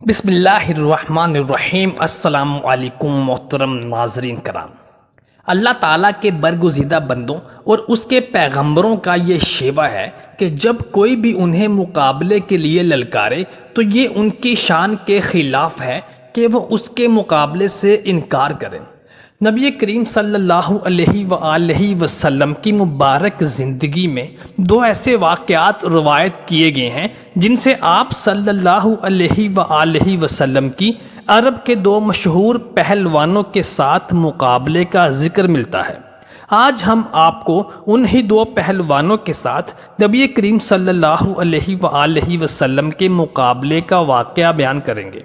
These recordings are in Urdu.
بسم اللہ الرحمن الرحیم۔ السلام علیکم محترم ناظرین کرام۔ اللہ تعالیٰ کے برگزیدہ بندوں اور اس کے پیغمبروں کا یہ شیوہ ہے کہ جب کوئی بھی انہیں مقابلے کے لیے للکارے تو یہ ان کی شان کے خلاف ہے کہ وہ اس کے مقابلے سے انکار کریں۔ نبی کریم صلی اللہ علیہ وآلہ وسلم کی مبارک زندگی میں دو ایسے واقعات روایت کیے گئے ہیں جن سے آپ صلی اللہ علیہ وآلہ وسلم کی عرب کے دو مشہور پہلوانوں کے ساتھ مقابلے کا ذکر ملتا ہے۔ آج ہم آپ کو انہی دو پہلوانوں کے ساتھ نبی کریم صلی اللہ علیہ وآلہ وسلم کے مقابلے کا واقعہ بیان کریں گے۔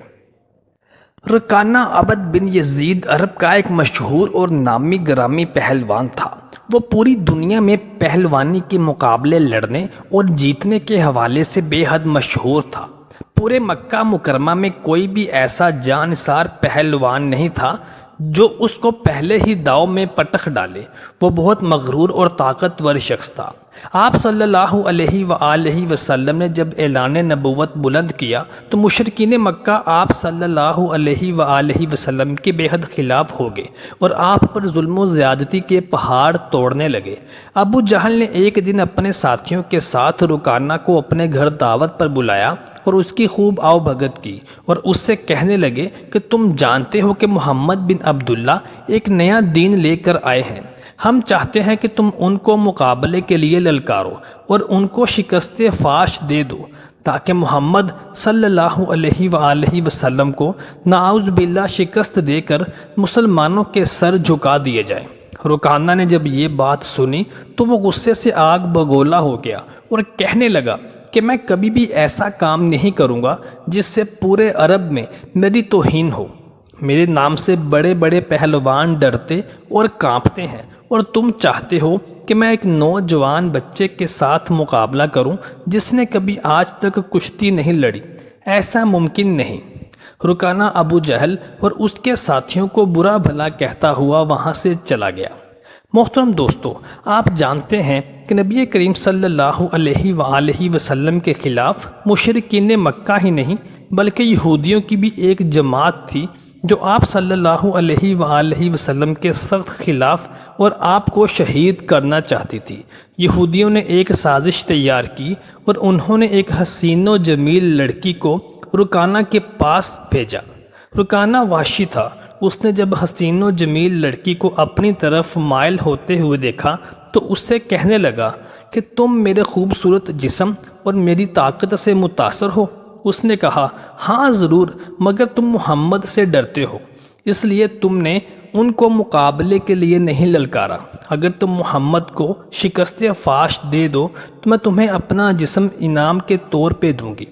رکانہ عبد بن یزید عرب کا ایک مشہور اور نامی گرامی پہلوان تھا۔ وہ پوری دنیا میں پہلوانی کے مقابلے لڑنے اور جیتنے کے حوالے سے بے حد مشہور تھا۔ پورے مکہ مکرمہ میں کوئی بھی ایسا جانسار پہلوان نہیں تھا جو اس کو پہلے ہی داؤ میں پٹخ ڈالے۔ وہ بہت مغرور اور طاقتور شخص تھا۔ آپ صلی اللہ علیہ وآلہ وسلم نے جب اعلان نبوت بلند کیا تو مشرکین مکہ آپ صلی اللہ علیہ وآلہ وسلم کے بے حد خلاف ہو گئے اور آپ پر ظلم و زیادتی کے پہاڑ توڑنے لگے۔ ابو جہل نے ایک دن اپنے ساتھیوں کے ساتھ رکانہ کو اپنے گھر دعوت پر بلایا اور اس کی خوب آؤ بھگت کی اور اس سے کہنے لگے کہ تم جانتے ہو کہ محمد بن عبداللہ ایک نیا دین لے کر آئے ہیں۔ ہم چاہتے ہیں کہ تم ان کو مقابلے کے لیے للکارو اور ان کو شکست فاش دے دو تاکہ محمد صلی اللہ علیہ وآلہ وسلم کو نعوذ باللہ شکست دے کر مسلمانوں کے سر جھکا دیے جائے۔ رکانہ نے جب یہ بات سنی تو وہ غصے سے آگ بگولا ہو گیا اور کہنے لگا کہ میں کبھی بھی ایسا کام نہیں کروں گا جس سے پورے عرب میں میری توہین ہو۔ میرے نام سے بڑے بڑے پہلوان ڈرتے اور کانپتے ہیں اور تم چاہتے ہو کہ میں ایک نوجوان بچے کے ساتھ مقابلہ کروں جس نے کبھی آج تک کشتی نہیں لڑی۔ ایسا ممکن نہیں۔ رکانہ ابو جہل اور اس کے ساتھیوں کو برا بھلا کہتا ہوا وہاں سے چلا گیا۔ محترم دوستو، آپ جانتے ہیں کہ نبی کریم صلی اللہ علیہ وآلہ وسلم کے خلاف مشرکین مکہ ہی نہیں بلکہ یہودیوں کی بھی ایک جماعت تھی جو آپ صلی اللہ علیہ وآلہ وسلم کے سخت خلاف اور آپ کو شہید کرنا چاہتی تھی۔ یہودیوں نے ایک سازش تیار کی اور انہوں نے ایک حسین و جمیل لڑکی کو رکانہ کے پاس بھیجا۔ رکانہ وحشی تھا۔ اس نے جب حسین و جمیل لڑکی کو اپنی طرف مائل ہوتے ہوئے دیکھا تو اس سے کہنے لگا کہ تم میرے خوبصورت جسم اور میری طاقت سے متاثر ہو۔ اس نے کہا ہاں ضرور، مگر تم محمد سے ڈرتے ہو اس لیے تم نے ان کو مقابلے کے لیے نہیں للکارا۔ اگر تم محمد کو شکست فاش دے دو تو میں تمہیں اپنا جسم انعام کے طور پہ دوں گی۔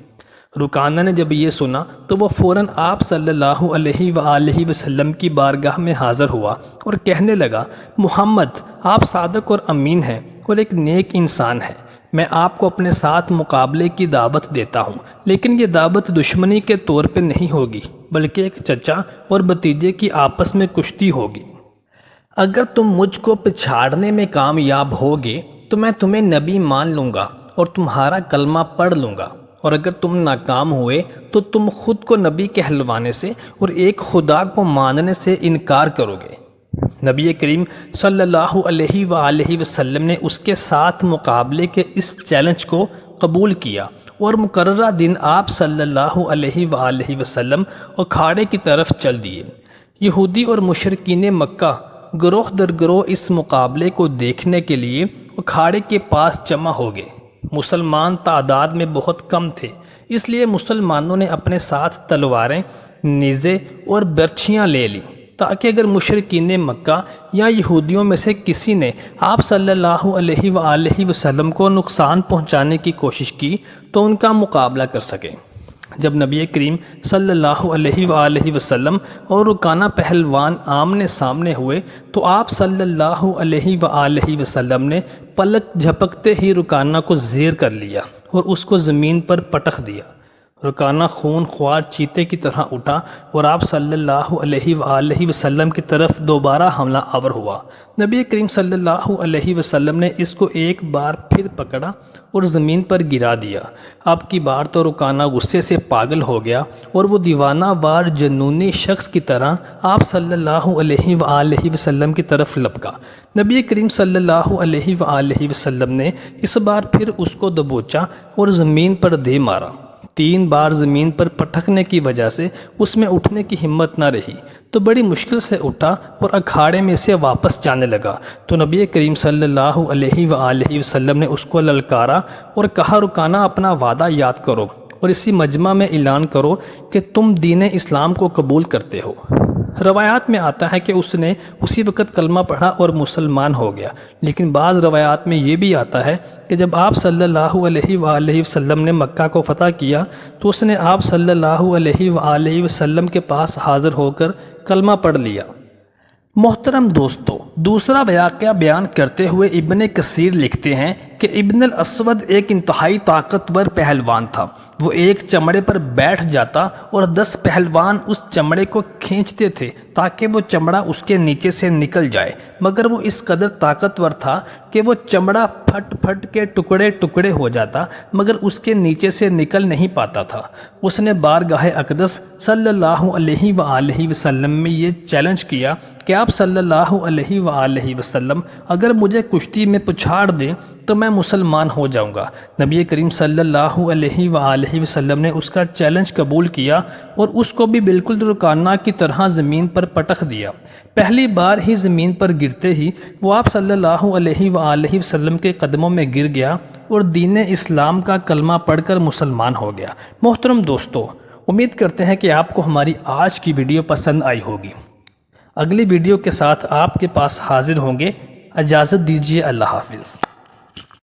رکانہ نے جب یہ سنا تو وہ فوراً آپ صلی اللہ علیہ وآلہ وسلم کی بارگاہ میں حاضر ہوا اور کہنے لگا محمد آپ صادق اور امین ہیں اور ایک نیک انسان ہیں۔ میں آپ کو اپنے ساتھ مقابلے کی دعوت دیتا ہوں، لیکن یہ دعوت دشمنی کے طور پہ نہیں ہوگی بلکہ ایک چچا اور بھتیجے کی آپس میں کشتی ہوگی۔ اگر تم مجھ کو پچھاڑنے میں کامیاب ہوگے تو میں تمہیں نبی مان لوں گا اور تمہارا کلمہ پڑھ لوں گا، اور اگر تم ناکام ہوئے تو تم خود کو نبی کہلوانے سے اور ایک خدا کو ماننے سے انکار کرو گے۔ نبی کریم صلی اللہ علیہ وآلہ وسلم نے اس کے ساتھ مقابلے کے اس چیلنج کو قبول کیا اور مقررہ دن آپ صلی اللہ علیہ وآلہ وسلم اکھاڑے کی طرف چل دیے۔ یہودی اور مشرکین مکہ گروہ در گروہ اس مقابلے کو دیکھنے کے لیے اکھاڑے کے پاس جمع ہو گئے۔ مسلمان تعداد میں بہت کم تھے، اس لیے مسلمانوں نے اپنے ساتھ تلواریں، نیزے اور برچھیاں لے لیں تاکہ اگر مشرکین مکہ یا یہودیوں میں سے کسی نے آپ صلی اللہ علیہ وآلہ وسلم کو نقصان پہنچانے کی کوشش کی تو ان کا مقابلہ کر سکیں۔ جب نبی کریم صلی اللہ علیہ وآلہ وسلم اور رکانہ پہلوان آمنے سامنے ہوئے تو آپ صلی اللہ علیہ وآلہ وسلم نے پلک جھپکتے ہی رکانہ کو زیر کر لیا اور اس کو زمین پر پٹخ دیا۔ رکانہ خون خوار چیتے کی طرح اٹھا اور آپ صلی اللہ علیہ وآلہ وسلم کی طرف دوبارہ حملہ آور ہوا۔ نبی کریم صلی اللہ علیہ وسلم نے اس کو ایک بار پھر پکڑا اور زمین پر گرا دیا۔ اب کی بار تو رکانہ غصے سے پاگل ہو گیا اور وہ دیوانہ وار جنونی شخص کی طرح آپ صلی اللہ علیہ وآلہ وسلم کی طرف لپکا۔ نبی کریم صلی اللہ علیہ وآلہ وسلم نے اس بار پھر اس کو دبوچا اور زمین پر دے مارا۔ 3 بار زمین پر پٹکنے کی وجہ سے اس میں اٹھنے کی ہمت نہ رہی تو بڑی مشکل سے اٹھا اور اکھاڑے میں سے واپس جانے لگا تو نبی کریم صلی اللہ علیہ وآلہ وسلم نے اس کو للکارا اور کہا رکانہ اپنا وعدہ یاد کرو اور اسی مجمع میں اعلان کرو کہ تم دین اسلام کو قبول کرتے ہو۔ روایات میں آتا ہے کہ اس نے اسی وقت کلمہ پڑھا اور مسلمان ہو گیا، لیکن بعض روایات میں یہ بھی آتا ہے کہ جب آپ صلی اللہ علیہ وآلہ وسلم نے مکہ کو فتح کیا تو اس نے آپ صلی اللہ علیہ وآلہ وسلم کے پاس حاضر ہو کر کلمہ پڑھ لیا۔ محترم دوستو، دوسرا واقعہ بیان کرتے ہوئے ابن کثیر لکھتے ہیں کہ ابن الاسود ایک انتہائی طاقتور پہلوان تھا۔ وہ ایک چمڑے پر بیٹھ جاتا اور 10 پہلوان اس چمڑے کو کھینچتے تھے تاکہ وہ چمڑا اس کے نیچے سے نکل جائے، مگر وہ اس قدر طاقتور تھا کہ وہ چمڑا پھٹ پھٹ کے ٹکڑے ٹکڑے ہو جاتا مگر اس کے نیچے سے نکل نہیں پاتا تھا۔ اس نے بارگاہ اقدس صلی اللہ علیہ وآلہ وسلم میں یہ چیلنج کیا کہ آپ صلی اللہ علیہ وآلہ وسلم اگر مجھے کشتی میں پچھاڑ دیں تو میں مسلمان ہو جاؤں گا۔ نبی کریم صلی اللہ علیہ وآلہ وسلم نے اس کا چیلنج قبول کیا اور اس کو بھی بالکل رکانہ کی طرح زمین پر پٹک دیا۔ پہلی بار ہی زمین پر گرتے ہی وہ آپ صلی اللہ علیہ وآلہ وسلم کے قدموں میں گر گیا اور دین اسلام کا کلمہ پڑھ کر مسلمان ہو گیا۔ محترم دوستو، امید کرتے ہیں کہ آپ کو ہماری آج کی ویڈیو پسند آئی ہوگی۔ اگلی ویڈیو کے ساتھ آپ کے پاس حاضر ہوں گے۔ اجازت دیجیے، اللہ حافظ۔